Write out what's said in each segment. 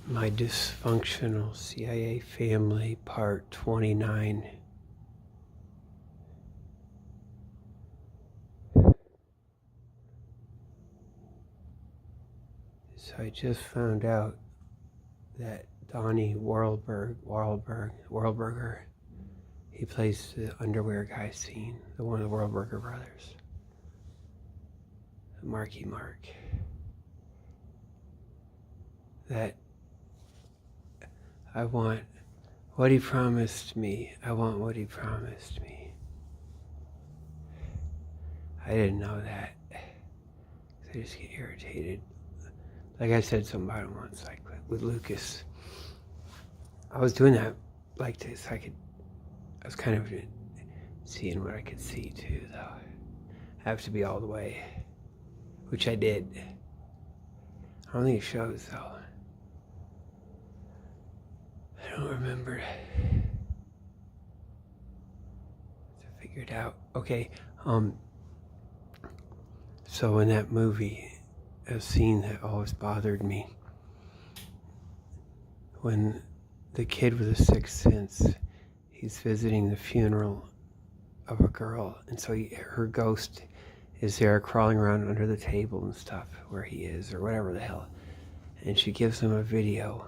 My Dysfunctional CIA Family, Part 29. So I just found out that Donnie Wahlberger, he plays the underwear guy scene, the one of the Wahlberger brothers, Marky Mark. That I want what he promised me. I want what he promised me. I didn't know that. I just get irritated. Like I said something about him once, like with Lucas. I was doing that like this. I was kind of seeing what I could see too, though. I have to be all the way, which I did. I don't think it shows, though. I don't remember to figure it out. Okay, so in that movie, a scene that always bothered me, when the kid with the sixth sense, he's visiting the funeral of a girl, and so her ghost is there crawling around under the table and stuff where he is, or whatever the hell, and she gives him a video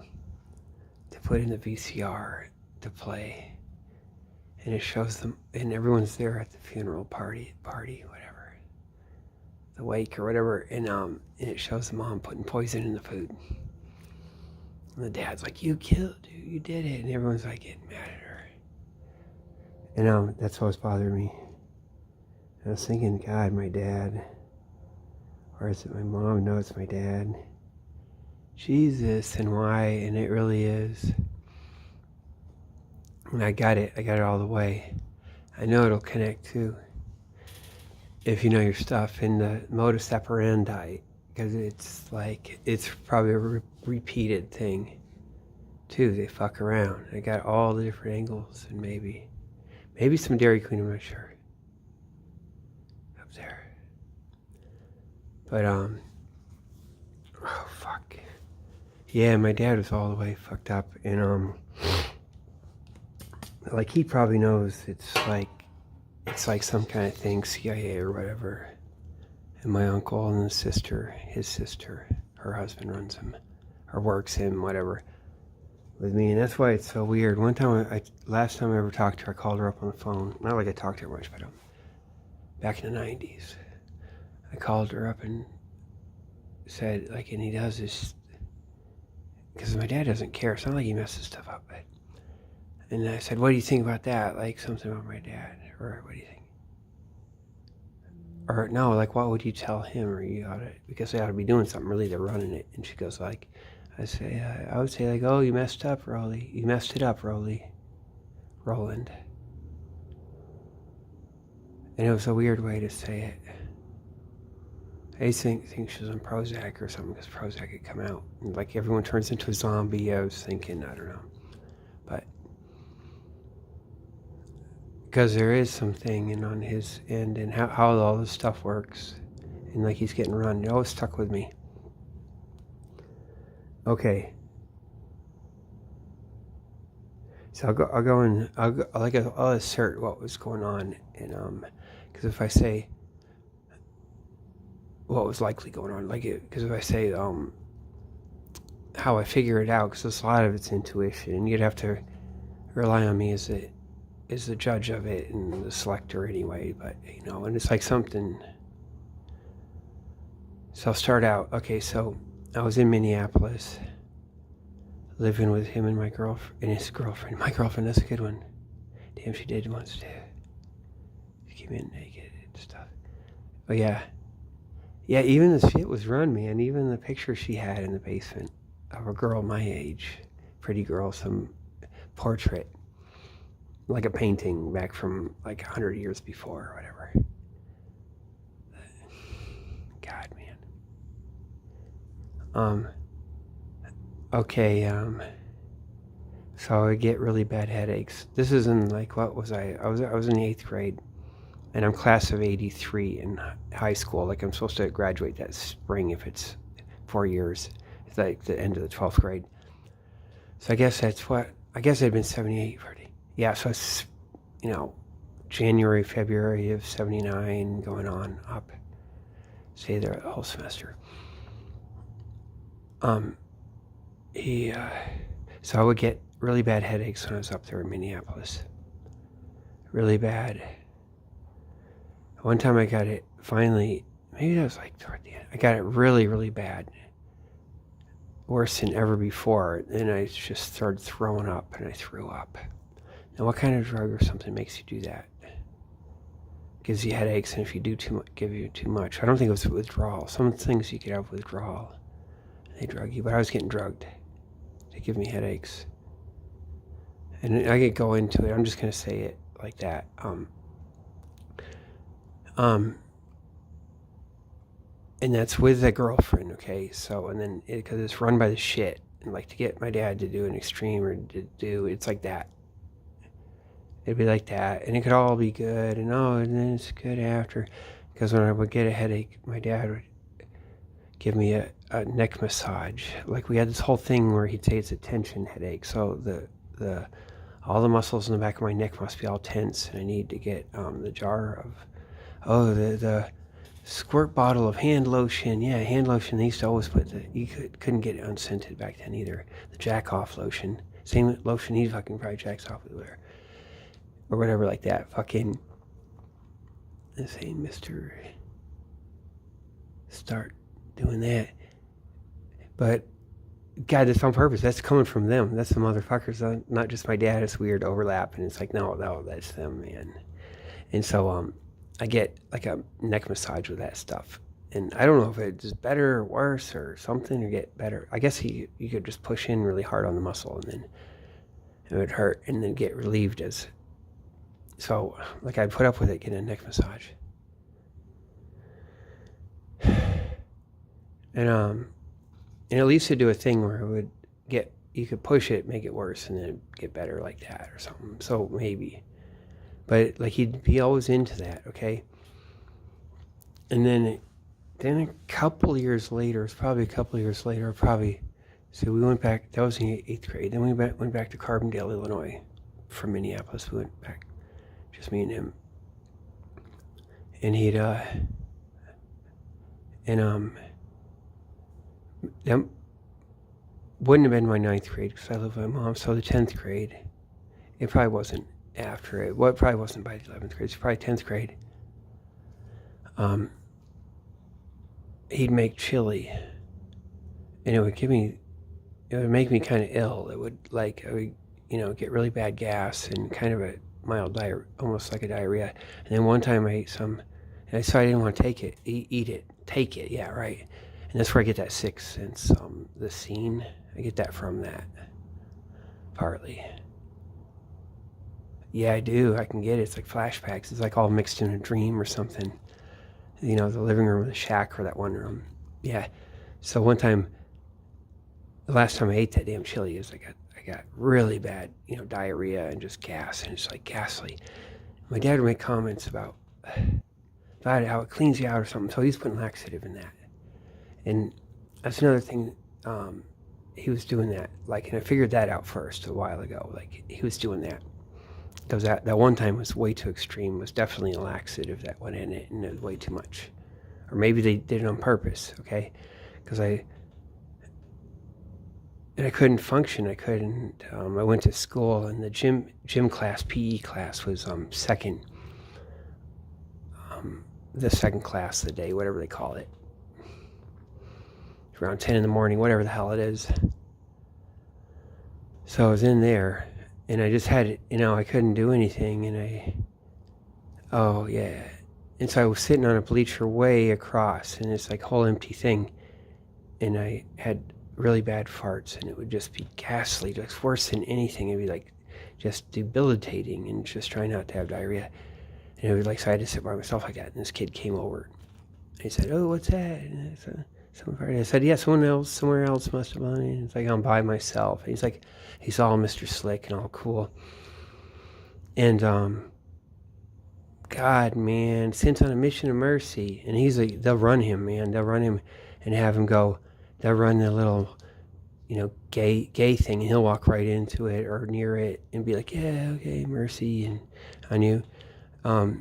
to put in the VCR to play, and it shows them, and everyone's there at the funeral party, whatever, the wake or whatever, and it shows the mom putting poison in the food, and the dad's like, "You killed her, you did it," and everyone's like getting mad at her, and that's what was bothering me. I was thinking, God, my dad, or is it my mom? No, it's my dad. Jesus, and why? And it really is. And I got it all the way. I know it'll connect too, if you know your stuff, in the modus operandi, because it's probably a repeated thing too. They fuck around. I got all the different angles, and maybe some Dairy Queen, I'm not sure, up there. But oh fuck. Yeah, my dad was all the way fucked up, and like he probably knows it's like some kind of thing, CIA or whatever. And my uncle and his sister, her husband runs him, or works him, whatever, with me, and that's why it's so weird. One time, last time I ever talked to her, I called her up on the phone. Not like I talked to her much, but back in the 90s, I called her up and said, like, and he does this, because my dad doesn't care. It's not like he messes stuff up, but, and I said, "What do you think about that?" Like something about my dad, or what do you think? Or no, like, what would you tell him? Or you ought to, because they ought to be doing something. Really, they're running it. And she goes like, I would say like, "Oh, you messed up, Rolly. You messed it up, Roland." And it was a weird way to say it. I used to think she was on Prozac or something, because Prozac had come out. And like everyone turns into a zombie. I was thinking, I don't know. But because there is something and on his end, and how all this stuff works, and like he's getting run. It always stuck with me. Okay. So I'll assert what was going on, and because if I say what was likely going on, because if I say how I figure it out, because a lot of it's intuition, and you'd have to rely on me as the judge of it and the selector anyway, but and it's like something. So I'll start out. Okay, so I was in Minneapolis, living with him and my girlfriend, and his girlfriend. My girlfriend, that's a good one. Damn, she did once too. She came in naked and stuff. But yeah, even the shit was run, man. Even the picture she had in the basement of a girl my age, pretty girl, some portrait, like a painting back from like 100 years before or whatever. God, man. Okay, so I get really bad headaches. This is in like, what was I? I was in the 8th grade, and I'm class of 83 in high school. Like I'm supposed to graduate that spring if it's 4 years. It's like the end of the 12th grade. So I guess it had been 78 already. Yeah, so it's, January, February of 79 going on up. Stay there the whole semester. So I would get really bad headaches when I was up there in Minneapolis. Really bad. One time I got it finally, maybe that was like toward the end. I got it really, really bad. Worse than ever before. Then I just started throwing up and I threw up. Now what kind of drug or something makes you do that? Gives you headaches, and if you do too much, give you too much. I don't think it was withdrawal. Some things you get out of withdrawal. They drug you, but I was getting drugged. They give me headaches. And I could go into it. I'm just going to say it like that. And that's with a girlfriend, okay? So, and then, because it's run by the shit. And like to get my dad to do an extreme or to do, it's like that. It'd be like that. And it could all be good. And then it's good after. Because when I would get a headache, my dad would give me a neck massage. Like we had this whole thing where he'd say it's a tension headache. So all the muscles in the back of my neck must be all tense, and I need to get the jar of the squirt bottle of hand lotion. Yeah, hand lotion. They used to always put you couldn't get it unscented back then either. The jack off lotion, same lotion he fucking probably jacks off with or whatever like that. Fucking say, Mr. Start doing that. But God, that's on purpose. That's coming from them. That's the motherfuckers, not just my dad. It's weird overlap, and it's like, no, that's them, man. And so I get like a neck massage with that stuff, and I don't know if it's better or worse or something, or get better. I guess you could just push in really hard on the muscle, and then it would hurt, and then get relieved as. So like I'd put up with it, get a neck massage, and at least it'd do a thing where it would you could push it, make it worse, and then it'd get better like that or something. So maybe. But like he'd be always into that, okay? And then a couple years later, so we went back, that was in the 8th grade. Then we went back to Carbondale, Illinois from Minneapolis. We went back, just me and him. And that wouldn't have been my 9th grade because I live with my mom. So the 10th grade, it probably wasn't after it. Well, it probably wasn't by the 11th grade. It's probably 10th grade. He'd make chili, and it would make me kind of ill. It would get really bad gas and kind of a mild diarrhea, almost like a diarrhea. And then one time I ate some, and I decided I didn't want to take it, eat it, take it. Yeah, right. And that's where I get that sixth sense, the scene. I get that from that, partly. Yeah, I do. I can get it. It's like flashbacks. It's like all mixed in a dream or something. The living room, the shack, or that one room. Yeah. So one time, the last time I ate that damn chili, is I got really bad, diarrhea and just gas, and it's like ghastly. My dad would make comments about it, how it cleans you out or something. So he's putting laxative in that. And that's another thing, he was doing that, and I figured that out first a while ago, he was doing that. Because that one time was way too extreme. It was definitely a laxative that went in it, and it was way too much. Or maybe they did it on purpose, okay? Because I couldn't function. I went to school, and the gym class, PE class, was second. The second class of the day, whatever they call it. Around 10 in the morning, whatever the hell it is. So I was in there, and I just had, I couldn't do anything, and and so I was sitting on a bleacher way across, and it's like a whole empty thing, and I had really bad farts, and it would just be ghastly, just worse than anything. It'd be like just debilitating, and just trying not to have diarrhea. And it was so I had to sit by myself like that, and this kid came over, and he said, "Oh, what's that?" And I said, "Yeah, somewhere else must have done it." And it's like, I'm by myself. And he's like, he's all Mr. Slick and all cool. And, God, man, sent on a mission of mercy. And he's like, they'll run him, man. They'll run him and have him go. They'll run the little gay thing, and he'll walk right into it or near it and be like, yeah, okay, mercy, and on you. So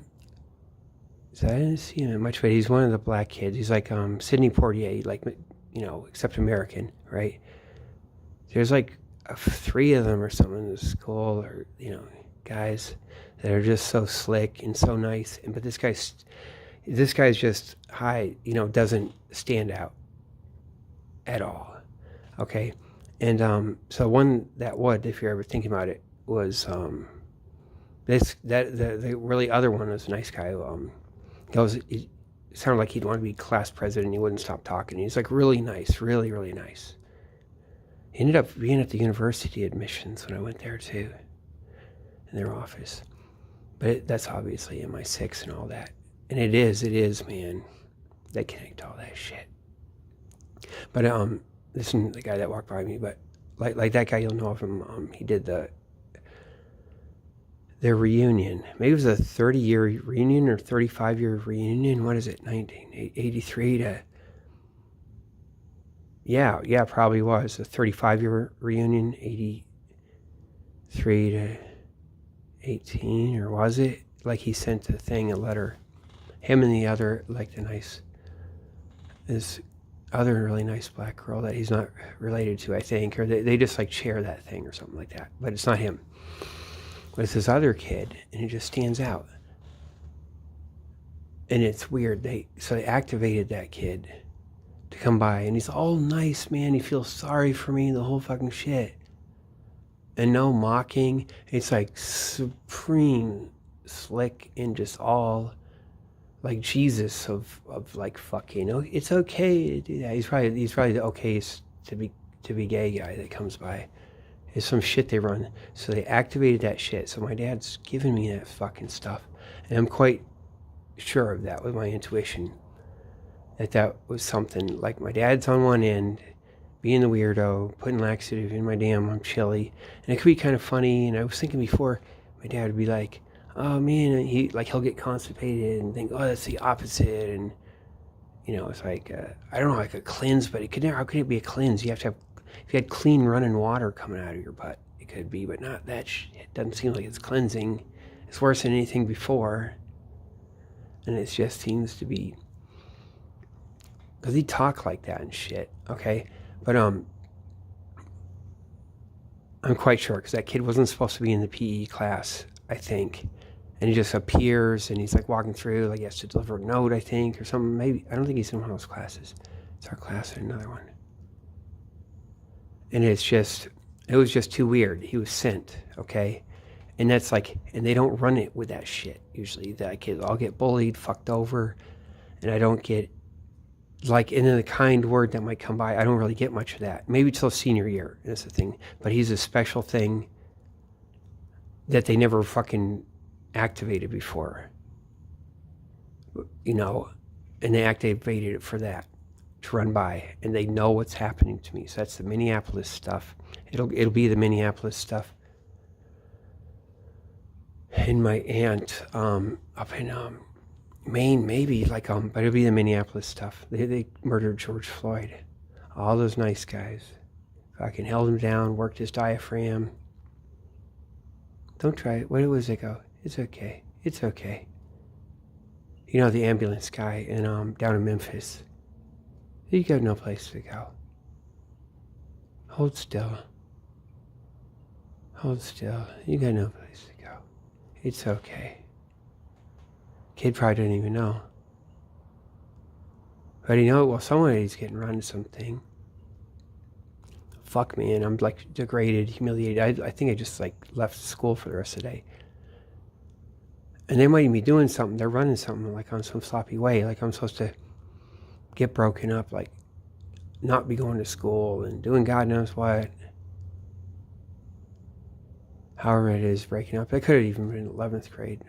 I didn't see him much, but he's one of the black kids. He's like Sidney Poitier, like, except American, right? There's like 3 of them or something in the school, or guys that are just so slick and so nice. But this guy's just high, doesn't stand out at all. Okay, and so one that would, if you're ever thinking about it, was the really other one was a nice guy. It sounded like he'd want to be class president. He wouldn't stop talking. He's like really nice, really, really nice. He ended up being at the university admissions when I went there too, in their office. But that's obviously MI6 and all that. And it is, man. They connect all that shit. But this isn't the guy that walked by me, but like that guy, you'll know of him. He did their reunion. Maybe it was a 30-year reunion or 35-year reunion. What is it? 1983 to... Yeah, probably was. A 35-year reunion, 83 to 18, or was it? Like he sent a letter. Him and the other, like this other really nice black girl that he's not related to, I think, or they just like share that thing or something like that. But it's not him. But it's this other kid, and it just stands out. And it's weird. So they activated that kid to come by, and he's all nice, man. He feels sorry for me, the whole fucking shit. And no mocking. It's like supreme slick and just all like Jesus of like fucking. Oh, it's okay to do that. He's probably the okayest to be gay guy that comes by. It's some shit they run. So they activated that shit. So my dad's giving me that fucking stuff, and I'm quite sure of that with my intuition. That was something like my dad's on one end, being the weirdo, putting laxative in my damn chili, and it could be kind of funny. And I was thinking before, my dad would be like, "Oh man," and he'll get constipated and think, "Oh, that's the opposite," and it's like I don't know, like a cleanse, but how could it be a cleanse? You have to have, if you had clean running water coming out of your butt, it could be, but not that shit. It doesn't seem like it's cleansing. It's worse than anything before, and it just seems to be. Because he talked like that and shit, okay? But I'm quite sure, because that kid wasn't supposed to be in the PE class, I think. And he just appears, and he's like walking through, like he has to deliver a note, I think, or something. Maybe, I don't think he's in one of those classes. It's our class and another one. And it was just too weird. He was sent, okay? And that's like, and they don't run it with that shit, usually. That kids all get bullied, fucked over, and I don't get, like, in the kind word that might come by, I don't really get much of that. Maybe till senior year, that's the thing. But he's a special thing that they never fucking activated before. And they activated it for that, to run by. And they know what's happening to me. So that's the Minneapolis stuff. It'll be the Minneapolis stuff. And my aunt up in Maine, maybe, like, but it'll be the Minneapolis stuff. They murdered George Floyd. All those nice guys. Fucking held him down, worked his diaphragm. Don't try it. Where was it go? It's okay. It's okay. The ambulance guy down in Memphis. You got no place to go. Hold still. Hold still. You got no place to go. It's okay. Kid probably didn't even know. But somebody's getting run to something. Fuck, man, I'm like degraded, humiliated. I think I just like left school for the rest of the day. And they might even be doing something. They're running something like on some sloppy way. Like I'm supposed to get broken up, like not be going to school and doing God knows what. However it is breaking up. It could have even been 11th grade.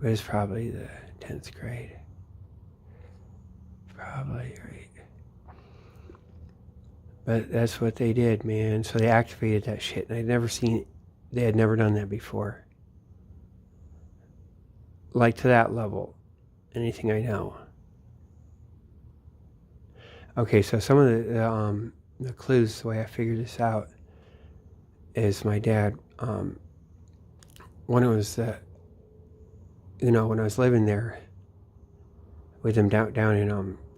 But it's probably the 10th grade. Probably, right. But that's what they did, man. So they activated that shit. And they had never done that before. Like to that level. Anything I know. Okay, so some of the clues, the way I figured this out, is my dad, when it was, when I was living there with him down in,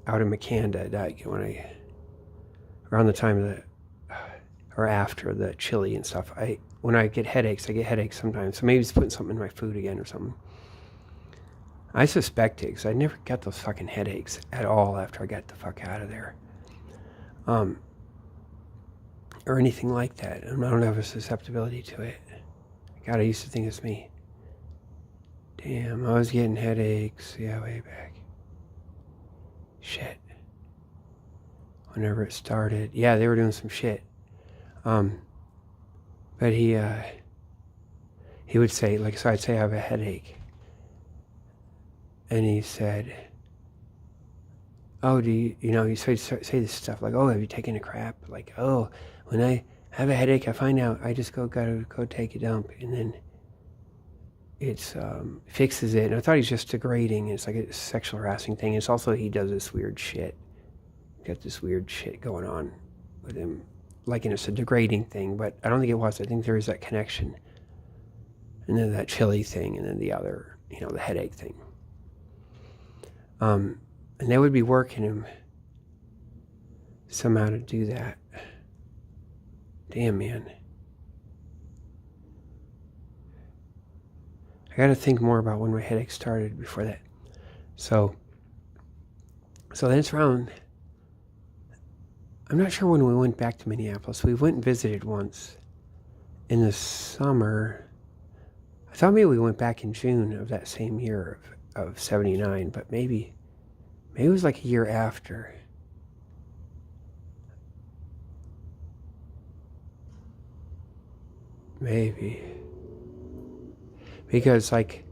out in Makanda, around the time of or after the chili and stuff, when I get headaches sometimes, so maybe he's putting something in my food again or something. I suspect it, because I never got those fucking headaches at all after I got the fuck out of there. Or anything like that. I don't have a susceptibility to it. God, I used to think it's me. Damn, I was getting headaches, yeah, way back. Shit. Whenever it started. Yeah, they were doing some shit. But he would say, like, so I'd say I have a headache. And he said, oh, do you, he'd say this stuff like, oh, have you taken a crap? Like, oh, when I have a headache, I find out I just gotta go take a dump, and then it's fixes it. And I thought he's just degrading. It's like a sexual harassing thing. It's also he does this weird shit. Got this weird shit going on with him, like, it's a degrading thing. But I don't think it was. I think there is that connection, and then that chili thing, and then the other, the headache thing. And they would be working him somehow to do that. Damn, man. I got to think more about when my headache started before that. So then it's around, I'm not sure when we went back to Minneapolis. We went and visited once in the summer. I thought maybe we went back in June of that same year of 79, but maybe it was like a year after. Maybe. Because, like,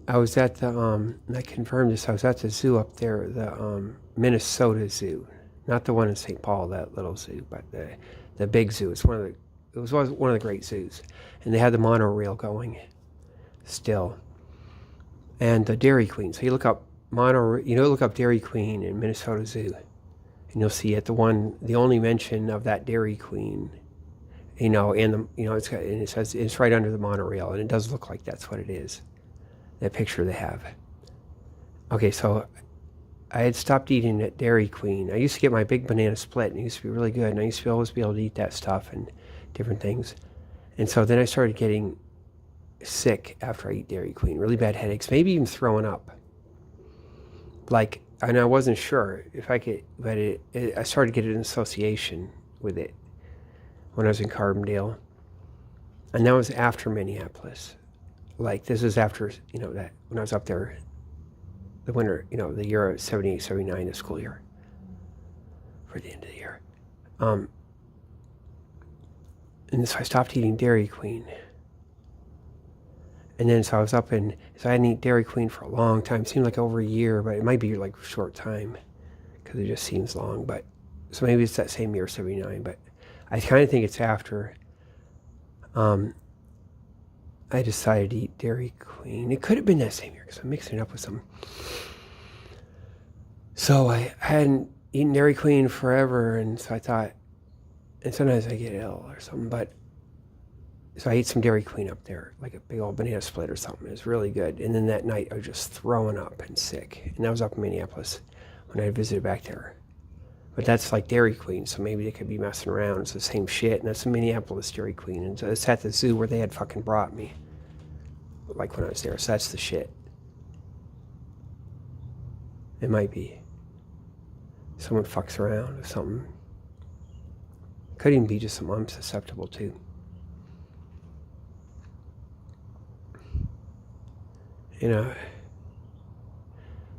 I was at the, and I confirmed this, I was at the zoo up there, the Minnesota Zoo. Not the one in St. Paul, that little zoo, but the big zoo. It was one of the great zoos. And they had the monorail going still. And the Dairy Queen. So you look up look up Dairy Queen in Minnesota Zoo, and you'll see the only mention of that Dairy Queen, and it says it's right under the monorail, and it does look like that's what it is. That picture they have. Okay, so I had stopped eating at Dairy Queen. I used to get my big banana split, and it used to be really good, and I used to always be able to eat that stuff and different things. And so then I started getting sick after I eat Dairy Queen, really bad headaches, maybe even throwing up. Like, and I wasn't sure if I could, but I started getting an association with it when I was in Carbondale. And that was after Minneapolis. Like, this is after, that, when I was up there, the winter, the year of 78, 79, the school year, for the end of the year. And so I stopped eating Dairy Queen. And then so I was so I hadn't eaten Dairy Queen for a long time. It seemed like over a year, but it might be like a short time, because it just seems long. But so maybe it's that same year, 79. But I kind of think it's after I decided to eat Dairy Queen. It could have been that same year, because I'm mixing it up with something. So I hadn't eaten Dairy Queen forever, and so I thought, and sometimes I get ill or something, but so I ate some Dairy Queen up there, like a big old banana split or something. It was really good. And then that night I was just throwing up and sick. And that was up in Minneapolis when I visited back there. But that's like Dairy Queen, so maybe they could be messing around. It's the same shit, and that's the Minneapolis Dairy Queen. And it's at the zoo where they had fucking brought me, like when I was there. So that's the shit. It might be. Someone fucks around with something. Could even be just something I'm susceptible to.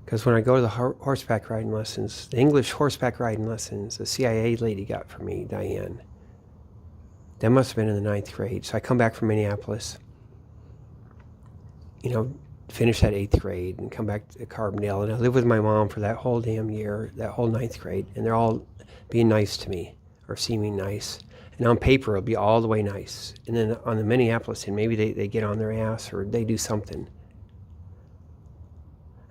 Because when I go to the horseback riding lessons, the English horseback riding lessons, the CIA lady got for me, Diane, that must have been in the 9th grade. So I come back from Minneapolis, finish that 8th grade and come back to Carbondale. And I lived with my mom for that whole damn year, that whole 9th grade. And they're all being nice to me, or seeming nice. And on paper, it'll be all the way nice. And then on the Minneapolis end, maybe they get on their ass or they do something.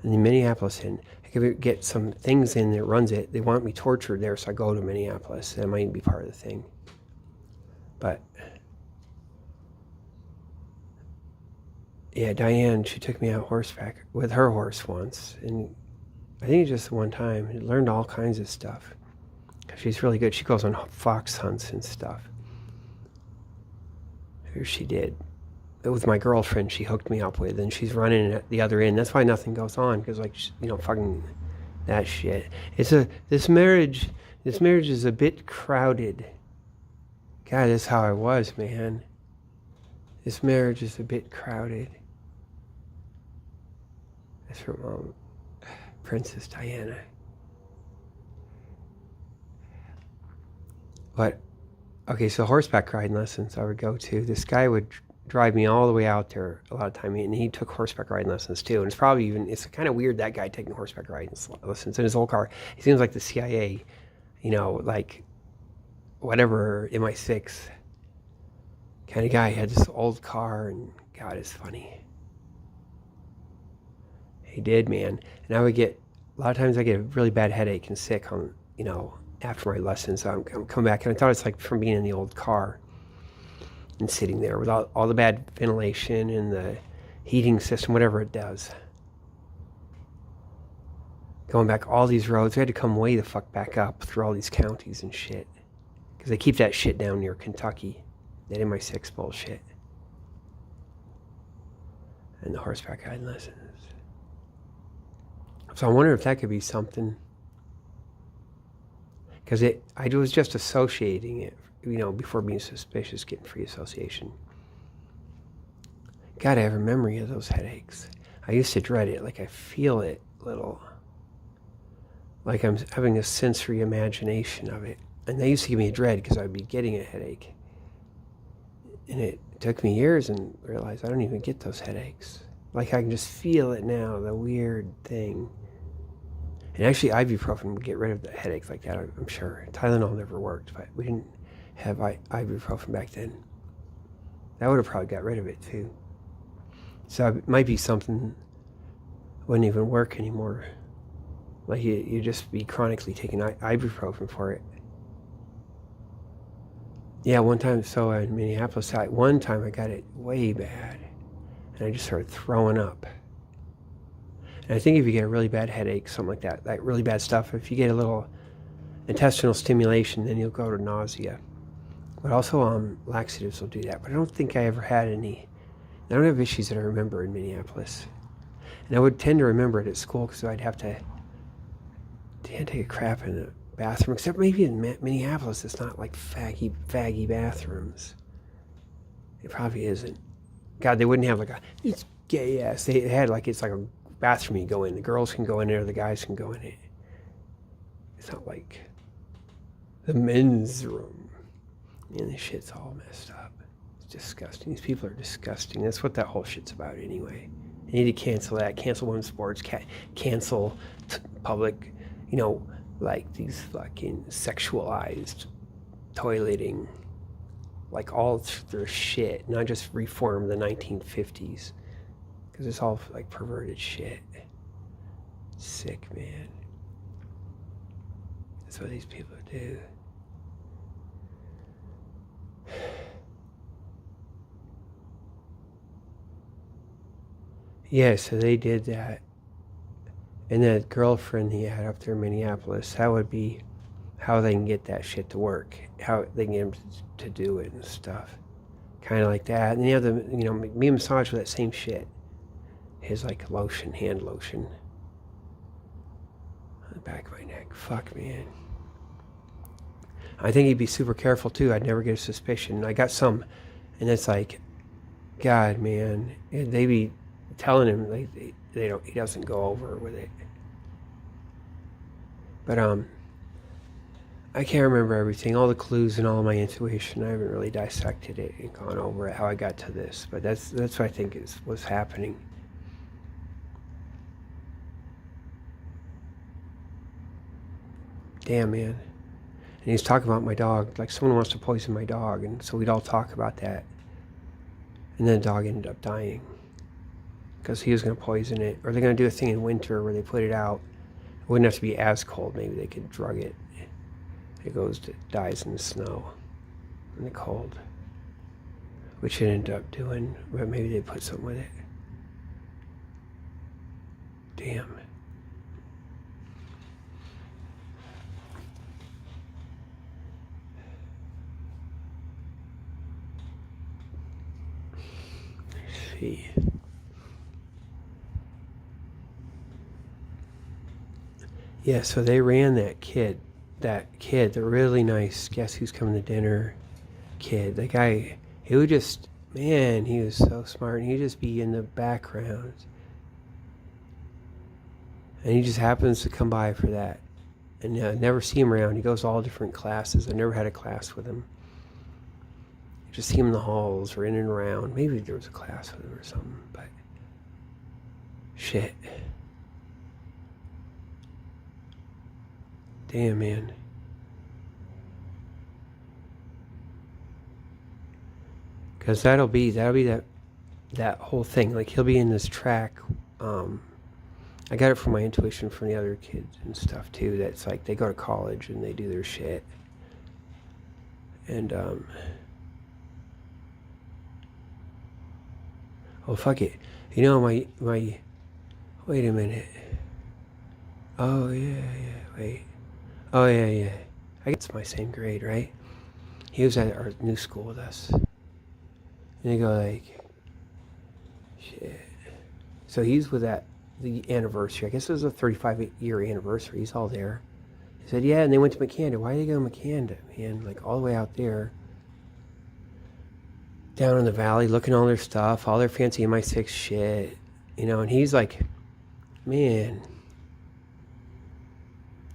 And the Minneapolis end, I could get some things in that runs it. They want me tortured there, so I go to Minneapolis. That might be part of the thing. But yeah, Diane, she took me out horseback with her horse once, and I think just one time. I learned all kinds of stuff. She's really good. She goes on fox hunts and stuff. Here she did. It was my girlfriend she hooked me up with, and she's running at the other end. That's why nothing goes on, because like, fucking that shit. This marriage is a bit crowded. God, that's how I was, man. This marriage is a bit crowded. That's from Princess Diana. But okay, so horseback riding lessons I would go to. This guy would drive me all the way out there a lot of time, and he took horseback riding lessons too. And it's kind of weird, that guy taking horseback riding lessons in his old car. He seems like the CIA, like whatever, MI6 kind of guy. He had this old car, and God, it's funny. He did, man. And a lot of times I get a really bad headache and sick on, after my lessons. So I'm coming back, and I thought it's like from being in the old car and sitting there with all the bad ventilation and the heating system, whatever it does. Going back all these roads, we had to come way the fuck back up through all these counties and shit. Because they keep that shit down near Kentucky. That MI6 bullshit. And the horseback riding lessons. So I wonder if that could be something. Because I was just associating it, before being suspicious, getting free association. God, I have a memory of those headaches. I used to dread it, like I feel it little. Like I'm having a sensory imagination of it. And they used to give me a dread because I'd be getting a headache. And it took me years and realized I don't even get those headaches. Like I can just feel it now, the weird thing. And actually ibuprofen would get rid of the headaches like that, I'm sure. Tylenol never worked, but we didn't have ibuprofen back then. That would have probably got rid of it too. So it might be something wouldn't even work anymore. Like you just be chronically taking ibuprofen for it. Yeah, one time, so in Minneapolis, one time I got it way bad, and I just started throwing up. And I think if you get a really bad headache, something like that, like really bad stuff, if you get a little intestinal stimulation, then you'll go to nausea. But also laxatives will do that. But I don't think I ever had any. I don't have issues that I remember in Minneapolis. And I would tend to remember it at school because I'd have to take a crap in the bathroom. Except maybe in Minneapolis, it's not like faggy bathrooms. It probably isn't. God, they wouldn't have like it's gay ass. They had it's like a bathroom you go in. The girls can go in there, the guys can go in it. It's not like the men's room. Man, this shit's all messed up. It's disgusting. These people are disgusting. That's what that whole shit's about anyway. They need to cancel that. Cancel women's sports. Cancel public, like these fucking sexualized toileting. Like all their shit. Not just reform the 1950s. Because it's all like perverted shit. Sick, man. That's what these people do. Yeah, so they did that. And that girlfriend he had up there in Minneapolis, that would be how they can get that shit to work. How they can get him to do it and stuff. Kind of like that. And the other, me massage with that same shit. His lotion, hand lotion. On the back of my neck. Fuck, man. I think he'd be super careful too. I'd never get a suspicion. I got some, and it's like, God, man, they be telling him they don't. He doesn't go over with it. But I can't remember everything, all the clues and all my intuition. I haven't really dissected it and gone over it, how I got to this. But that's what I think was happening. Damn, man. And he's talking about my dog, like someone wants to poison my dog, and so we'd all talk about that. And then the dog ended up dying because he was going to poison it, or they're going to do a thing in winter where they put it out, wouldn't have to be as cold. Maybe they could drug it. It dies in the snow, in the cold, which it ended up doing. But maybe they put something with it. Damn. Let's see. Yeah, so they ran that kid, the really nice Guess Who's Coming to Dinner kid. The guy, he would just, man, he was so smart. And he'd just be in the background. And he just happens to come by for that. And never see him around. He goes to all different classes. I never had a class with him. Just see him in the halls or in and around. Maybe there was a class with him or something, but shit. Damn, man. Because that'll be that whole thing. Like, he'll be in this track. I got it from my intuition from the other kids and stuff too. That's like they go to college and they do their shit. And oh fuck it. You know my wait a minute. Oh yeah, wait. Oh yeah. I guess it's my same grade, right? He was at our new school with us. And they go like, shit. So he's with the anniversary. I guess it was a 35-year anniversary. He's all there. He said, yeah, and they went to Macanda. Why did they go to Macanda, man? Like all the way out there. Down in the valley, looking at all their stuff, all their fancy MI6 shit. You know, and he's like, man.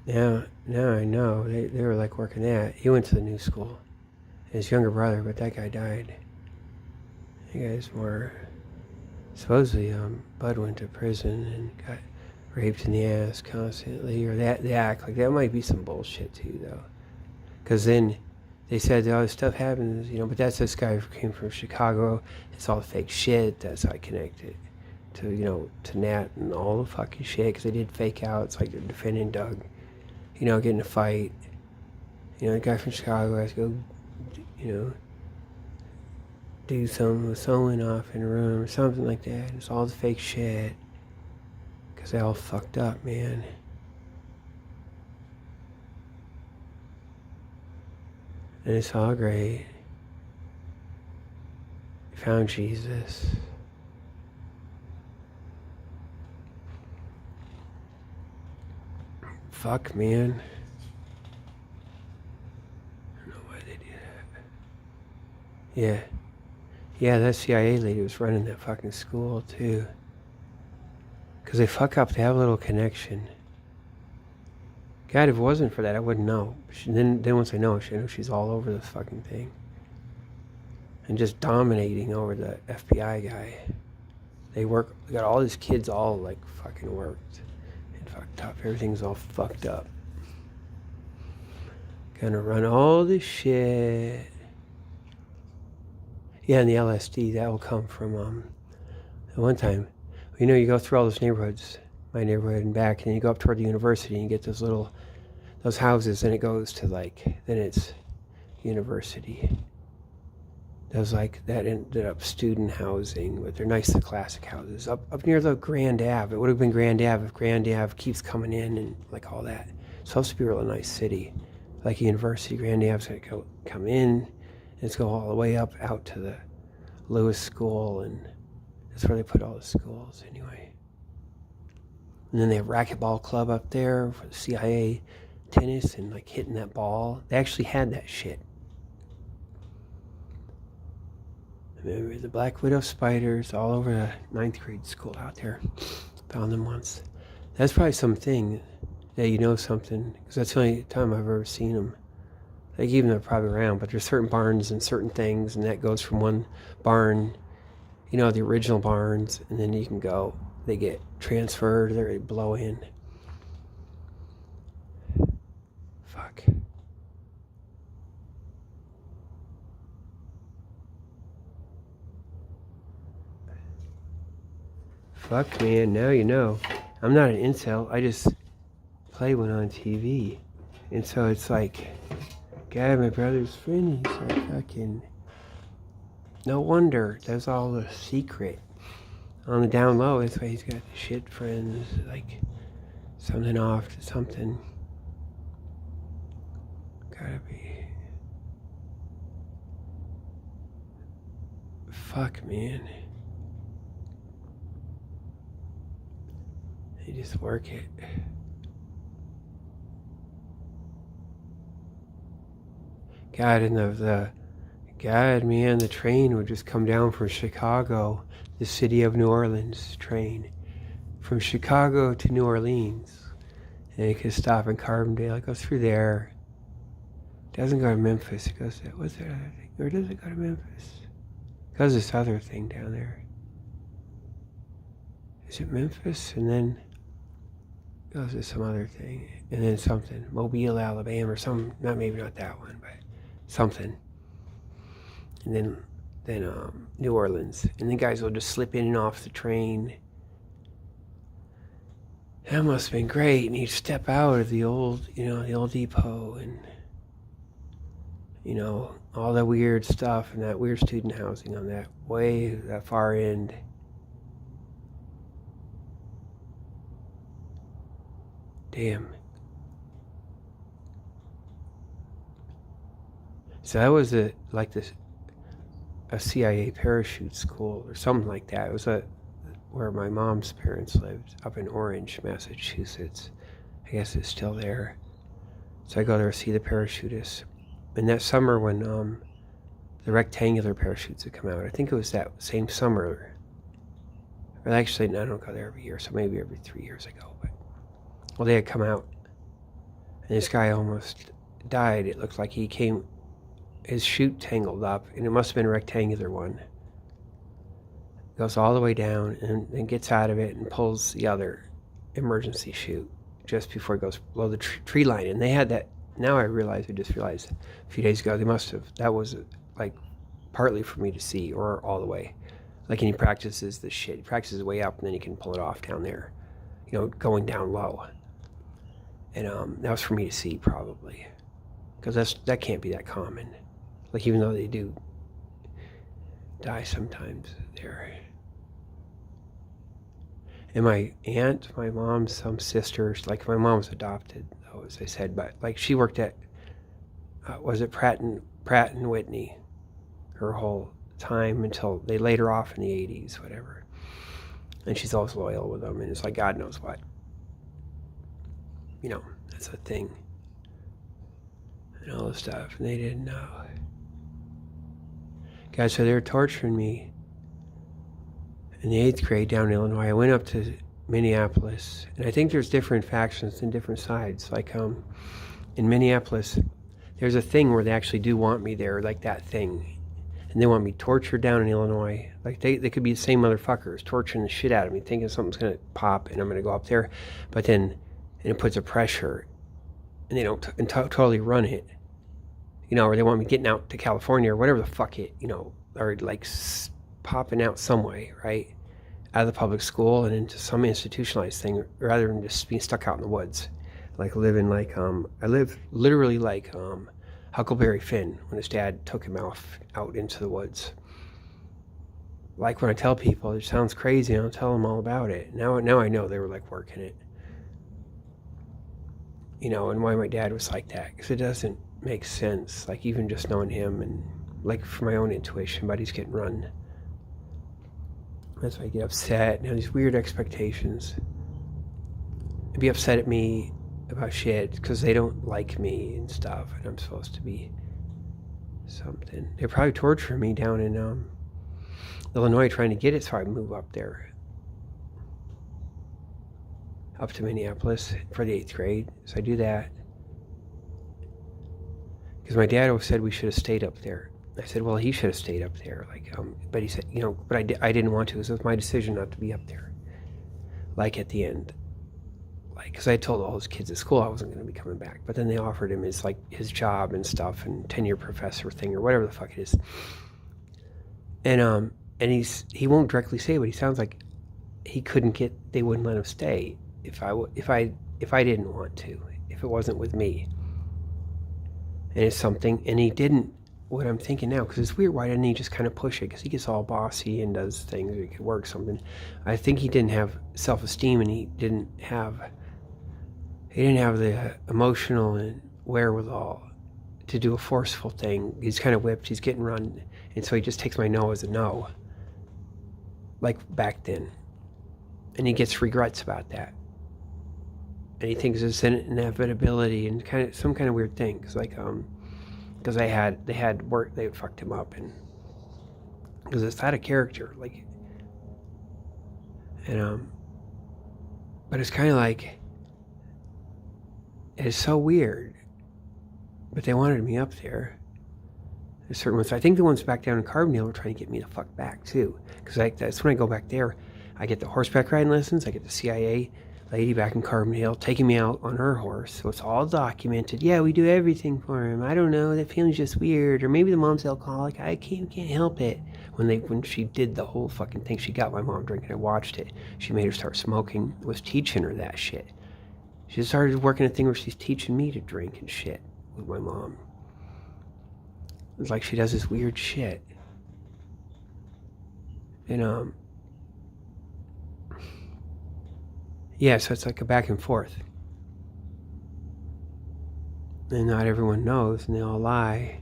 Now I know. They were like working that. He went to the new school. His younger brother, but that guy died. You guys were supposedly Bud went to prison and got raped in the ass constantly, or they act like that might be some bullshit too, though, because then they said all this stuff happens, you know, but that's this guy who came from Chicago. It's all fake shit. That's how I connected to, you know, to Nat and all the fucking shit, because they did fake outs like they're defending Doug, you know, getting a fight. You know, the guy from Chicago has to go, you know, do something with someone off in a room or something like that. It's all the fake shit. Because they all fucked up, man. And it's all great. Found Jesus. Fuck, man. I don't know why they do that. Yeah. Yeah, that CIA lady was running that fucking school, too. Because they fuck up, they have a little connection. God, if it wasn't for that, I wouldn't know. Then once I know she's all over this fucking thing. And just dominating over the FBI guy. They got all these kids all, like, fucking worked. And fucked up. Everything's all fucked up. Gonna run all this shit. Yeah, and the LSD, that will come from, at one time, you know, you go through all those neighborhoods, my neighborhood and back, and then you go up toward the university and you get those houses, and it goes to like, then it's university. That ended up student housing, but they're nice, the classic houses. Up near the Grand Ave, it would have been Grand Ave if Grand Ave keeps coming in and like all that. It's supposed to be a really nice city. Like a university, Grand Ave's gonna come in, and go all the way up out to the Lewis School, and that's where they put all the schools anyway. And then they have racquetball club up there for the CIA tennis and like hitting that ball. They actually had that shit. I remember the Black Widow spiders all over the 9th grade school out there. Found them once. That's probably something that you know something, because that's the only time I've ever seen them. Like, even they're probably around, but there's certain barns and certain things, and that goes from one barn, you know, the original barns, and then you can go, they get transferred, they blow in. Fuck. Fuck, man, now you know. I'm not an incel, I just play one on TV. And so it's like, God, my brother's friend, he's like fucking, no wonder, that's all the secret. On the down low, that's why he's got the shit friends, like something off to something. Gotta be. Fuck, man. They just work it. God, and the train would just come down from Chicago, the city of New Orleans train, from Chicago to New Orleans. And it could stop in Carbondale. It goes through there. It doesn't go to Memphis. It goes to, what's that other thing? Or does it go to Memphis? It goes to this other thing down there. Is it Memphis? And then it goes to some other thing. And then something. Mobile, Alabama, or some, maybe not that one, but something. And then New Orleans. And the guys will just slip in and off the train. That must have been great. And he'd step out of the old depot and, all that weird stuff and that weird student housing on that far end. Damn. So that was a CIA parachute school or something like that. It was where my mom's parents lived, up in Orange, Massachusetts. I guess it's still there. So I go there to see the parachutists. And that summer when the rectangular parachutes would come out, I think it was that same summer. Or actually, I don't go there every year, so maybe every 3 years ago. But well, they had come out, and this guy almost died. It looked like his chute tangled up, and it must have been a rectangular one. Goes all the way down and then gets out of it and pulls the other emergency chute just before it goes below the tree line. And they had that. Now I just realized a few days ago, that was like partly for me to see, or all the way. Like, and he practices this shit. He practices way up and then he can pull it off down there, going down low. And that was for me to see probably, because that can't be that common. Like, even though they do die sometimes there. And my aunt, my mom's some sisters, like my mom was adopted, though, as I said, but like she worked at, was it Pratt and Whitney, her whole time until they laid her off in the 80s, whatever. And she's always loyal with them, and it's like God knows what. That's a thing. And all this stuff, and they didn't know. God, so they were torturing me in the 8th grade down in Illinois. I went up to Minneapolis, and I think there's different factions and different sides. Like in Minneapolis, there's a thing where they actually do want me there, like that thing. And they want me tortured down in Illinois. Like they could be the same motherfuckers torturing the shit out of me, thinking something's going to pop and I'm going to go up there. But then it puts a pressure, and they don't totally run it. Or they want me getting out to California or whatever the fuck it, or like popping out some way, right? Out of the public school and into some institutionalized thing, rather than just being stuck out in the woods. Like living like, I live literally like Huckleberry Finn when his dad took him out into the woods. Like when I tell people, it sounds crazy, I'll tell them all about it. Now I know they were like working it. And why my dad was like that, because it doesn't make sense, like even just knowing him and like for my own intuition, but he's getting run. That's why I get upset and have these weird expectations. They'd be upset at me about shit because they don't like me and stuff, and I'm supposed to be something. They're probably torturing me down in Illinois trying to get it so I move up there. Up to Minneapolis for the 8th grade. So I do that. Because my dad always said we should have stayed up there. I said, well, he should have stayed up there. But he said, but I didn't want to. It was my decision not to be up there. Like at the end. Because I told all his kids at school I wasn't going to be coming back. But then they offered him his job and stuff and tenure professor thing or whatever the fuck it is. And he won't directly say it, but he sounds like he couldn't they wouldn't let him stay. If I if I didn't want to, if it wasn't with me. And it's something, and he didn't, what I'm thinking now, because it's weird, why didn't he just kind of push it? Because he gets all bossy and does things, or he could work something. I think he didn't have self-esteem, and he didn't have the emotional and wherewithal to do a forceful thing. He's kind of whipped, he's getting run, and so he just takes my no as a no, like back then. And he gets regrets about that. And he thinks it's an inevitability and kind of some kind of weird thing. Cause like, because they had work, they fucked him up, and because it's out of character, like, and but it's kind of like, it's so weird. But they wanted me up there. There's certain ones. I think the ones back down in Carbondale were trying to get me the fuck back too, because that's when I go back there. I get the horseback riding lessons. I get the CIA lady back in Carbondale taking me out on her horse, so it's all documented. Yeah, we do everything for him. I don't know, that family's just weird, or maybe the mom's alcoholic. I can't help it. When she did the whole fucking thing, she got my mom drinking. I watched it. She made her start smoking. Was teaching her that shit. She started working a thing where she's teaching me to drink and shit with my mom. It's like she does this weird shit. And yeah, so it's like a back and forth. And not everyone knows, and they all lie.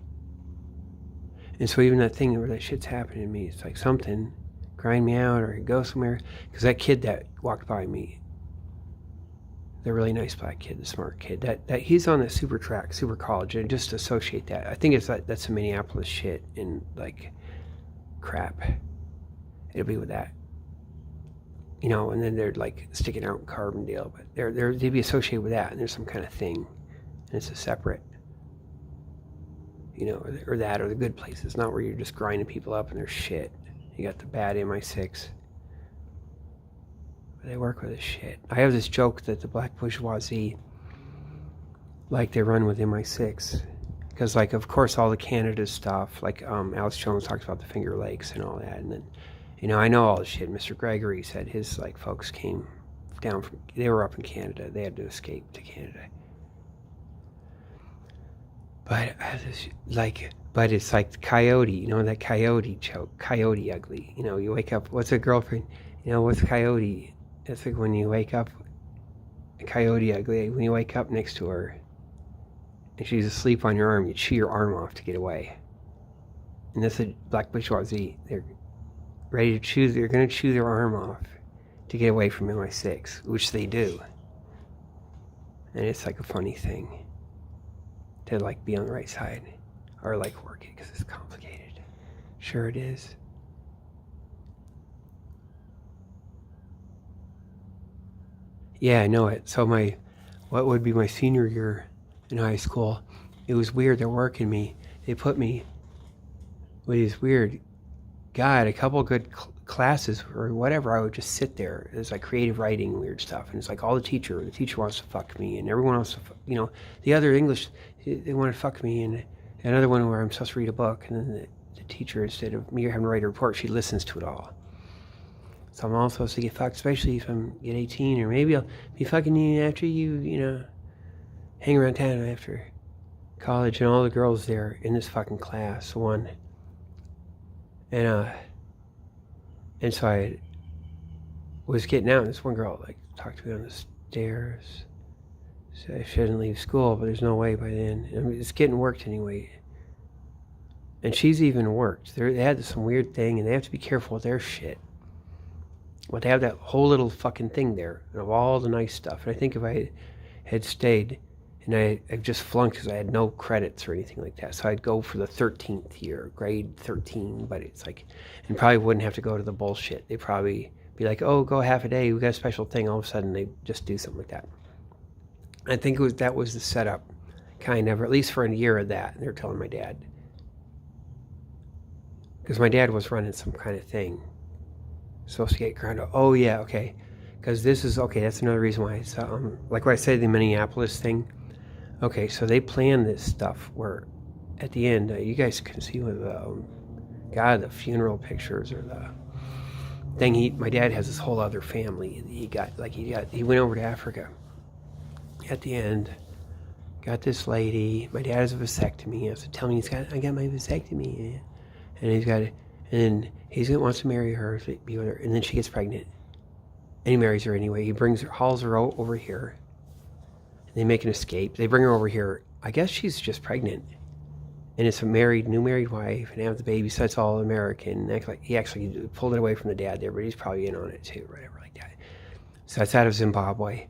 And so even that thing where that shit's happening to me, it's like something grind me out, or I go somewhere. Because that kid that walked by me, the really nice black kid, the smart kid, that he's on the super track, super college, and just associate that. I think it's like that's some Minneapolis shit and like crap. It'll be with that. You know, and then they're like sticking out in Carbondale, but they'd be associated with that, and there's some kind of thing, and it's a separate, you know, or that, or the good places, not where you're just grinding people up and they're shit. You got the bad MI6. But they work with this shit. I have this joke that the black bourgeoisie, like, they run with MI6. Because, like, of course, all the Canada stuff, like Alex Jones talks about the Finger Lakes and all that, and then, you know, I know all this shit. Mr. Gregory said his, like, folks came down from, they were up in Canada. They had to escape to Canada. But, but it's like the coyote, you know, that coyote joke, coyote ugly. You know, you wake up, what's a girlfriend, you know, what's coyote? It's like when you wake up, a coyote ugly, when you wake up next to her, and she's asleep on your arm, you chew your arm off to get away. And that's a black bourgeoisie. They're ready to chew, they're going to chew their arm off to get away from MI6, which they do. And it's like a funny thing to like be on the right side, or like work it, because it's complicated. Sure it is. Yeah, I know it. So what would be my senior year in high school, it was weird. They're working me. They put me with this weird guy at a couple of good classes or whatever. I would just sit there. It was like creative writing, weird stuff. And it's like all the teacher wants to fuck me, and everyone else, you know, the other English, they want to fuck me. And another one where I'm supposed to read a book, and then the teacher, instead of me having to write a report, she listens to it all. So I'm all supposed to get fucked, especially if I'm get 18, or maybe I'll be fucking you after you know, hang around town after college. And all the girls there in this fucking class, one. And so I was getting out, and this one girl like talked to me on the stairs. Said I shouldn't leave school, but there's no way by then. I mean, it's getting worked anyway. And she's even worked. They had some weird thing, and they have to be careful with their shit. But they have that whole little fucking thing there of all the nice stuff. And I think if I had stayed, and I just flunked because I had no credits or anything like that. So I'd go for the 13th year, grade 13, but it's like, and probably wouldn't have to go to the bullshit. They'd probably be like, oh, go half a day, we got a special thing. All of a sudden they just do something like that. I think that was the setup, kind of, or at least for a year of that. And they were telling my dad. Because my dad was running some kind of thing. Supposed to get grounded. Oh yeah, okay. Because this is, okay, that's another reason why. So, like what I said, the Minneapolis thing. Okay, so they planned this stuff where at the end, you guys can see with the funeral pictures or the thing. My dad has this whole other family. He went over to Africa. at the end, got this lady. My dad has a vasectomy. I said, tell me I got my vasectomy. And he wants to marry her, be with her, and then she gets pregnant. And he marries her anyway. He hauls her over here. They make an escape. They bring her over here. I guess she's just pregnant. And it's a new married wife, and they have the baby, so it's all American. He actually pulled it away from the dad there, but he's probably in on it too, whatever like that. So that's out of Zimbabwe.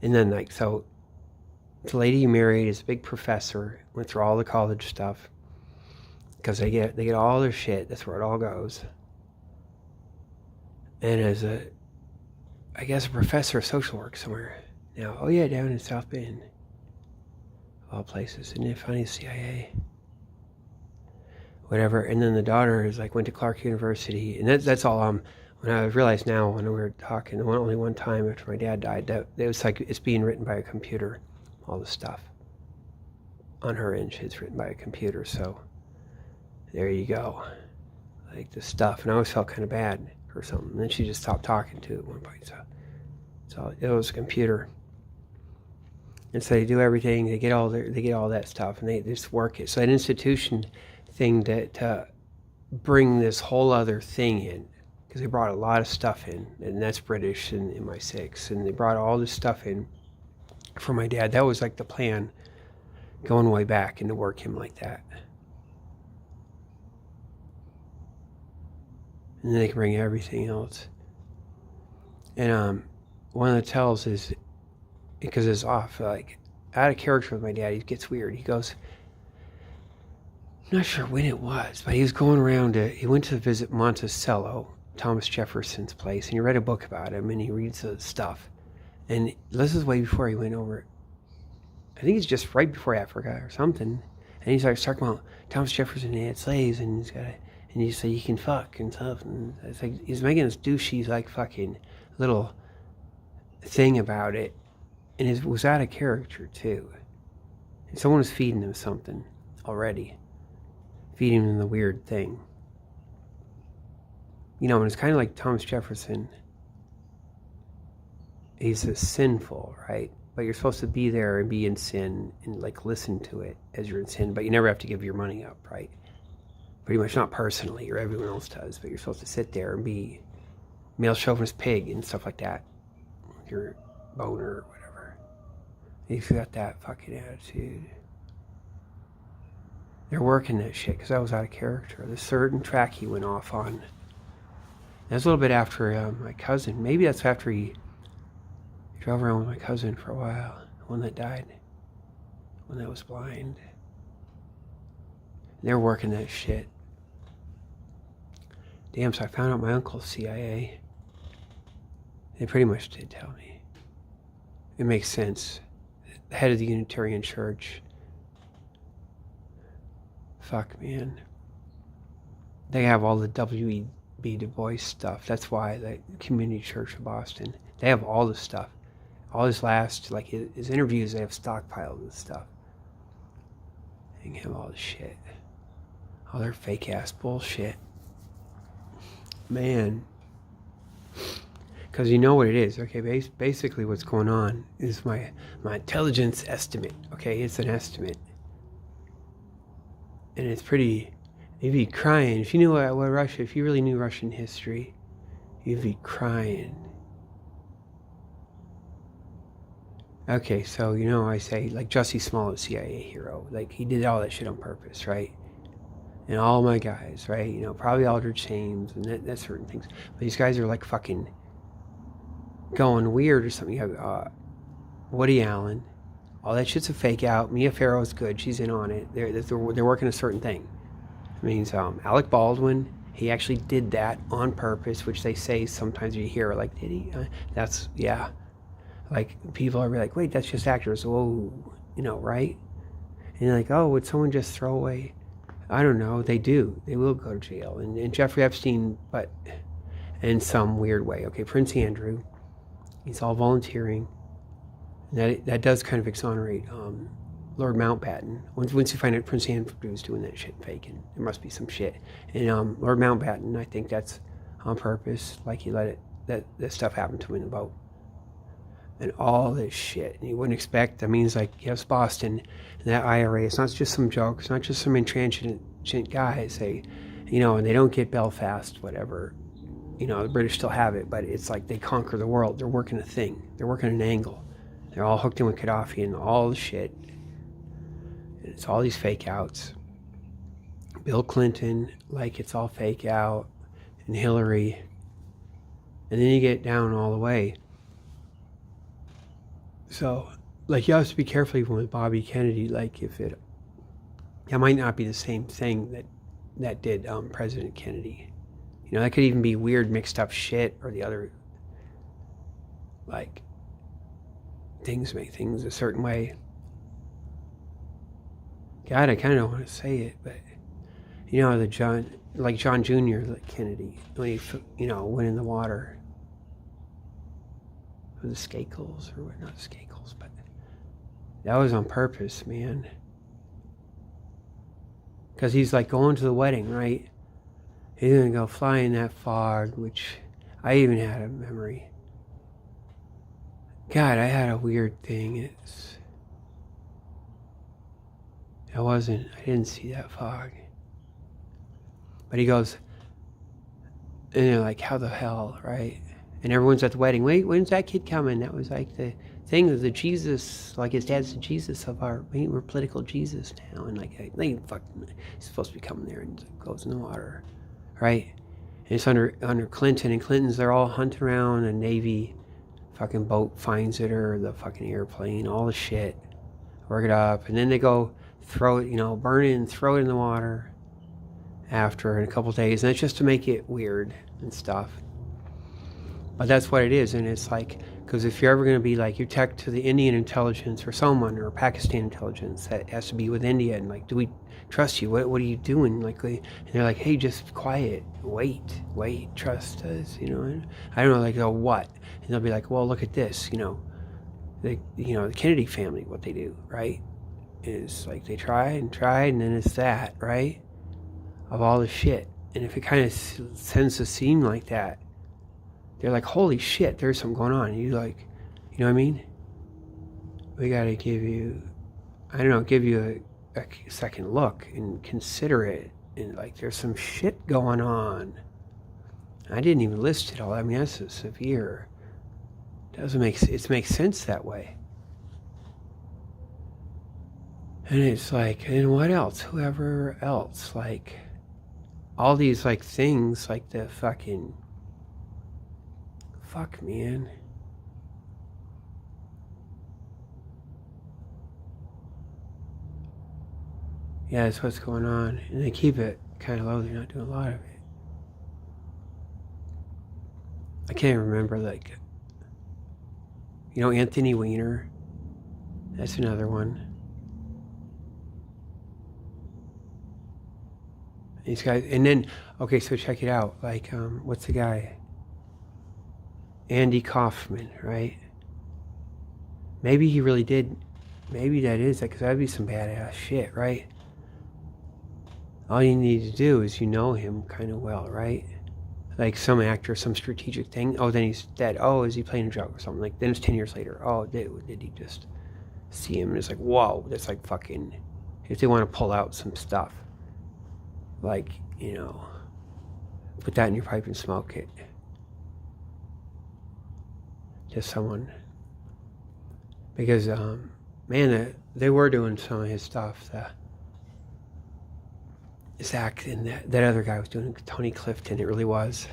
And then the lady you married is a big professor, went through all the college stuff, because they get all their shit. That's where it all goes. And as a professor of social work somewhere. Now, down in South Bend. Of all places. Isn't it funny, CIA? Whatever. And then the daughter went to Clark University. And that's all when I realized now when we were talking, only one time after my dad died, that it was like it's being written by a computer, all the stuff. On her end, it's written by a computer, so there you go. Like the stuff. And I always felt kind of bad or something. And then she just stopped talking to it at one point. So it was a computer. And so they do everything. They get all that stuff, and they just work it. So an institution thing to bring this whole other thing in, because they brought a lot of stuff in, and that's British in MI6, and they brought all this stuff in for my dad. That was like the plan, going way back, and to work him like that. And then they can bring everything else. And one of the tells is, because it's off, out of character with my dad, he gets weird. He goes, I'm not sure when it was, but he was going around, he went to visit Monticello, Thomas Jefferson's place, and he read a book about him, and he reads the stuff. And this is way before he went over, I think it's just right before Africa or something. And he starts talking about Thomas Jefferson had slaves, and and he said, you can fuck and stuff. And it's like, he's making this douchey, fucking little thing about it. And it was out of character, too. And someone was feeding him something already. Feeding him the weird thing. And it's kind of like Thomas Jefferson. He's sinful, right? But you're supposed to be there and be in sin and listen to it as you're in sin. But you never have to give your money up, right? Pretty much not personally, or everyone else does. But you're supposed to sit there and be male chauvinist pig and stuff like that. Your boner or whatever. He's got that fucking attitude. They're working that shit because I was out of character. The certain track he went off on. That's a little bit after my cousin. Maybe that's after he drove around with my cousin for a while. The one that died. The one that was blind. They're working that shit. Damn, so I found out my uncle's CIA. They pretty much did tell me. It makes sense. The head of the Unitarian Church. Fuck, man. They have all the W.E.B. Du Bois stuff. That's why the Community Church of Boston. They have all this stuff. All his his interviews, they have stockpiles of stuff. They can have all this shit. All their fake ass bullshit. Man. Because you know what it is. Okay, basically what's going on is my intelligence estimate. Okay, it's an estimate. And it's pretty, you'd be crying. If you knew if you really knew Russian history, you'd be crying. Okay, so I say, Jussie Smollett, CIA hero, he did all that shit on purpose, right? And all my guys, right? Probably Aldrich Ames and that certain things. But these guys are fucking going weird or something. You have Woody Allen. All that shit's a fake out. Mia Farrow's good. She's in on it. They're working a certain thing. It means Alec Baldwin, he actually did that on purpose, which they say sometimes you hear, did he? That's, yeah. People are like, wait, that's just actors. Whoa, right? And you're like, oh, would someone just throw away? I don't know. They do. They will go to jail. And Jeffrey Epstein, but in some weird way. Okay, Prince Andrew, he's all volunteering. That does kind of exonerate Lord Mountbatten. Once you find out Prince Andrew's doing that shit faking, there must be some shit. And Lord Mountbatten, I think that's on purpose. He let that stuff happen to him in the boat. and all this shit. And you wouldn't expect, I mean, it's like, yes, Boston, and that IRA, it's not just some joke, it's not just some intransigent guys. They, and they don't get Belfast, whatever. The British still have it, but it's like they conquer the world. They're working a thing. They're working an angle. They're all hooked in with Gaddafi and all the shit. And it's all these fake outs. Bill Clinton, like it's all fake out, and Hillary. And then you get down all the way. So, like, you have to be careful even with Bobby Kennedy. Like, if it might not be the same thing that did President Kennedy. That could even be weird, mixed up shit, or the other, like, things make things a certain way. God, I kind of don't want to say it, but, the John Jr., like Kennedy, when he, went in the water with the Skakels, or what, not Skakels, but that was on purpose, man. Because he's, like, going to the wedding, right? He's going to go fly in that fog, which I even had a memory. God, I had a weird thing. I didn't see that fog. But he goes, and they're like, how the hell, right? And everyone's at the wedding. Wait, when's that kid coming? That was like the thing of the Jesus, like his dad's the Jesus of we're political Jesus now. And like, he's supposed to be coming there, and goes in the water. Right? And it's under Clinton, and Clinton's, they're all hunting around a Navy fucking boat, finds it, or the fucking airplane, all the shit, work it up, and then they go throw it, burn it and throw it in the water after in a couple days, and that's just to make it weird and stuff. But that's what it is, and it's like, because if you're ever going to be like, you tech to the Indian intelligence or someone, or Pakistan intelligence, that has to be with India, and like, do we trust you? What are you doing? Like, and they're like, hey, just quiet, wait, trust us, and I don't know, like, oh, what? And they'll be like, well, look at this, the Kennedy family, what they do, right, is like, they try, and then it's that, right, of all the shit. And if it kind of sends a scene like that, they're like, holy shit, there's something going on. And you like, you know what I mean? We got to give you a second look and consider it. And like, there's some shit going on. I didn't even list it all. I mean, that's so severe. It makes sense that way. And it's like, and what else? Whoever else, like, all these like things, like the fucking, fuck, man. Yeah, that's what's going on. And they keep it kind of low. They're not doing a lot of it. I can't remember, like, Anthony Weiner. That's another one. These guys, and then, okay, so check it out. Like, what's the guy? Andy Kaufman, right? Maybe he really did. Maybe that is it, because that'd be some badass shit, right? All you need to do is him kind of well, right? Like some actor, some strategic thing. Oh, then he's dead. Oh, is he playing a joke or something? Like, then it's 10 years later. Oh, did he just see him? And it's like, whoa, that's like fucking, if they want to pull out some stuff, like, put that in your pipe and smoke it. Just someone, because man, they were doing some of his stuff. Zach and that other guy was doing, Tony Clifton. It really was.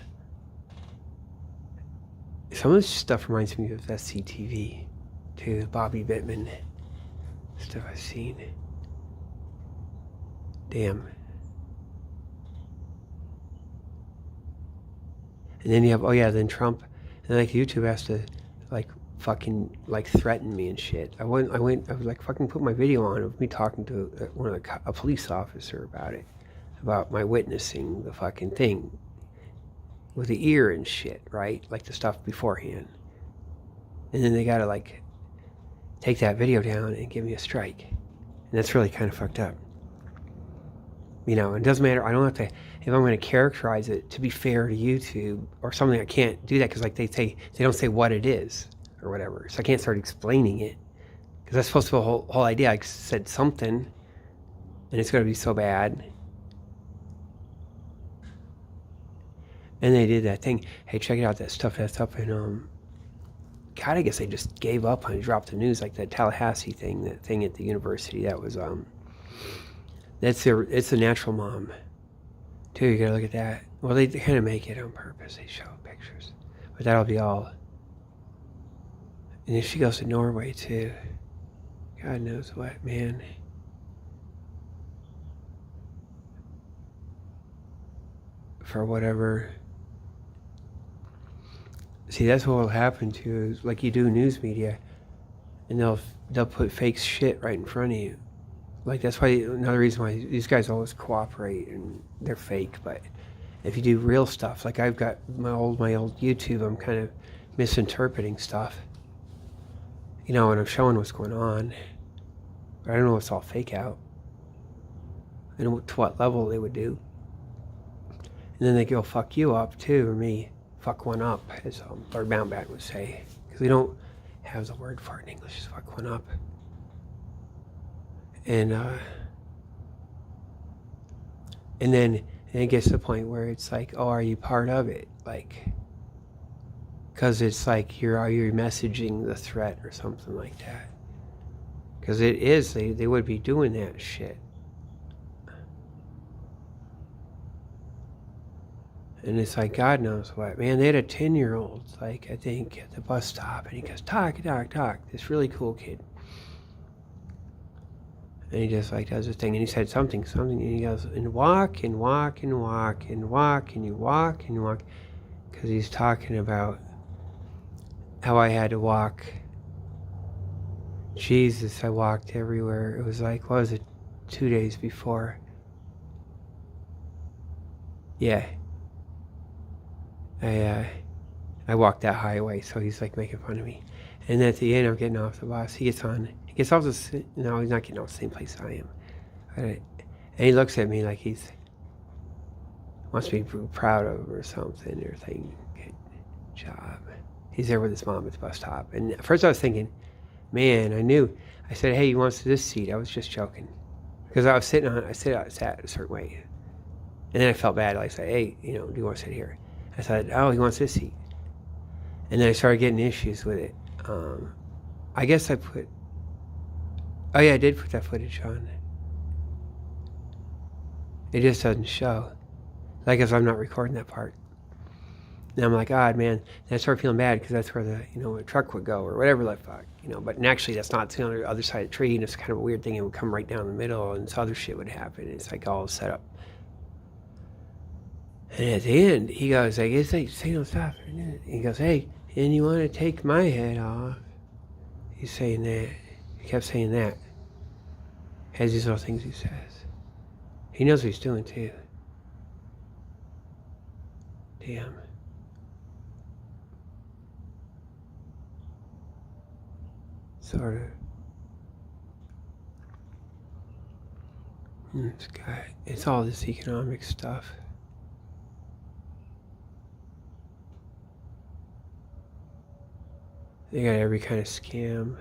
Some of this stuff reminds me of SCTV too. Bobby Bittman stuff I've seen. Damn. And then you have, then Trump, and like YouTube has to like fucking like threaten me and shit. I was like fucking put my video on of me talking to a police officer about my witnessing the fucking thing with the ear and shit, right? Like the stuff beforehand. And then they gotta like take that video down and give me a strike. And that's really kind of fucked up. It doesn't matter. I don't have to, if I'm going to characterize it to be fair to YouTube or something, I can't do that because like they don't say what it is. or whatever. So I can't start explaining it because that's supposed to be the whole idea. I said something, and it's going to be so bad. And they did that thing. Hey, check it out, that stuff that's up in God, I guess they just gave up on it, dropped the news, like that Tallahassee thing, that thing at the university. That was it's the natural mom too. You gotta look at that. Well, they kind of make it on purpose. They show pictures, but that'll be all. And if she goes to Norway too, God knows what, man. For whatever. See, that's what will happen to you, is like you do news media, and they'll put fake shit right in front of you. Like that's why, another reason why these guys always cooperate, and they're fake. But if you do real stuff, like I've got my old YouTube, I'm kind of misinterpreting stuff, and I'm showing what's going on, but I don't know what's all fake out, and to what level they would do. And then they go fuck you up too, or me. Fuck one up, as Lord Mountbatten would say, because we don't have the word for it in English. Is fuck one up, and then it gets to the point where it's like, oh, are you part of it? Like, because it's like you're messaging the threat or something like that. Because it is, they would be doing that shit. And it's like, God knows what. Man, they had a 10-year-old, like, I think, at the bus stop. And he goes, talk. This really cool kid. And he just, like, does his thing. And he said something. And he goes, and walk. And you walk. Because he's talking about how I had to walk. Jesus, I walked everywhere. It was like, what was it, 2 days before? Yeah. I walked that highway, so he's like making fun of me. And at the end, I'm getting off the bus. He gets off no, he's not getting off the same place I am. And he looks at me like he's wants me to be proud of or something, or thinking, good job. He's there with his mom at the bus stop. And at first I was thinking, man, I said, hey, he wants this seat. I was just joking. Because I sat a certain way. And then I felt bad. I said, hey, do you want to sit here? I said, oh, he wants this seat. And then I started getting issues with it. I guess I did put that footage on. It just doesn't show. I guess I'm not recording that part. And I'm like, God, man. And I started feeling bad because that's where the truck would go or whatever the fuck, But actually, that's not the other side of the tree, and it's kind of a weird thing. It would come right down the middle, and this other shit would happen. It's like all set up. And at the end, he goes, I guess say no stop. And he goes, hey, and you want to take my head off? He's saying that. He kept saying that. Has these little things he says. He knows what he's doing too. Damn. Sort of. This guy, it's all this economic stuff. They got every kind of scam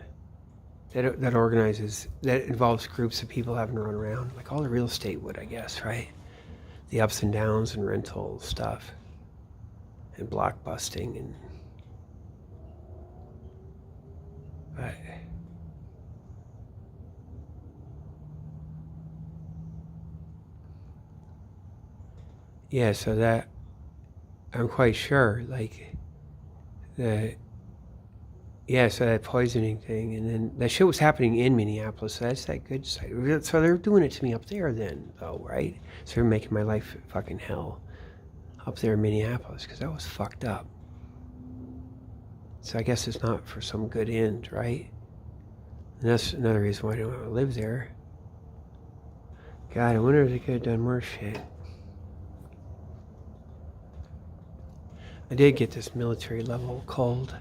that organizes, that involves groups of people having to run around, like all the real estate would, I guess, right? The ups and downs and rental stuff and block busting but yeah, so that I'm quite sure, like so that poisoning thing, and then that shit was happening in Minneapolis, so that's that good side. So they're doing it to me up there then, though, right? So they're making my life fucking hell up there in Minneapolis, because that was fucked up. So I guess it's not for some good end, right? And that's another reason why I don't want to live there. God, I wonder if they could have done more shit. I did get this military level cold.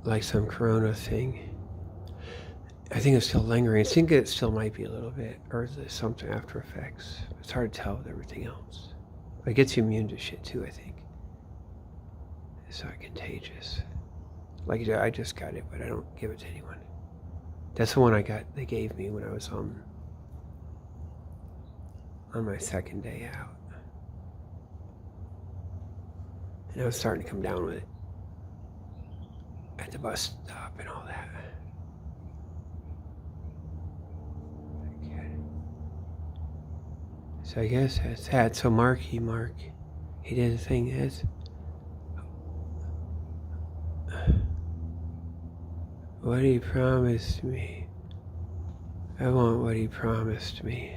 Like some corona thing. I think it's still lingering. I think it still might be a little bit, or there's something after effects. It's hard to tell with everything else. But it gets you immune to shit too, I think. It's not contagious. Like I just got it, but I don't give it to anyone. That's the one they gave me when I was on my second day out. And I was starting to come down with it at the bus stop and all that. Okay. So I guess that's that. So Mark, he did the thing is, what he promised me. I want what he promised me.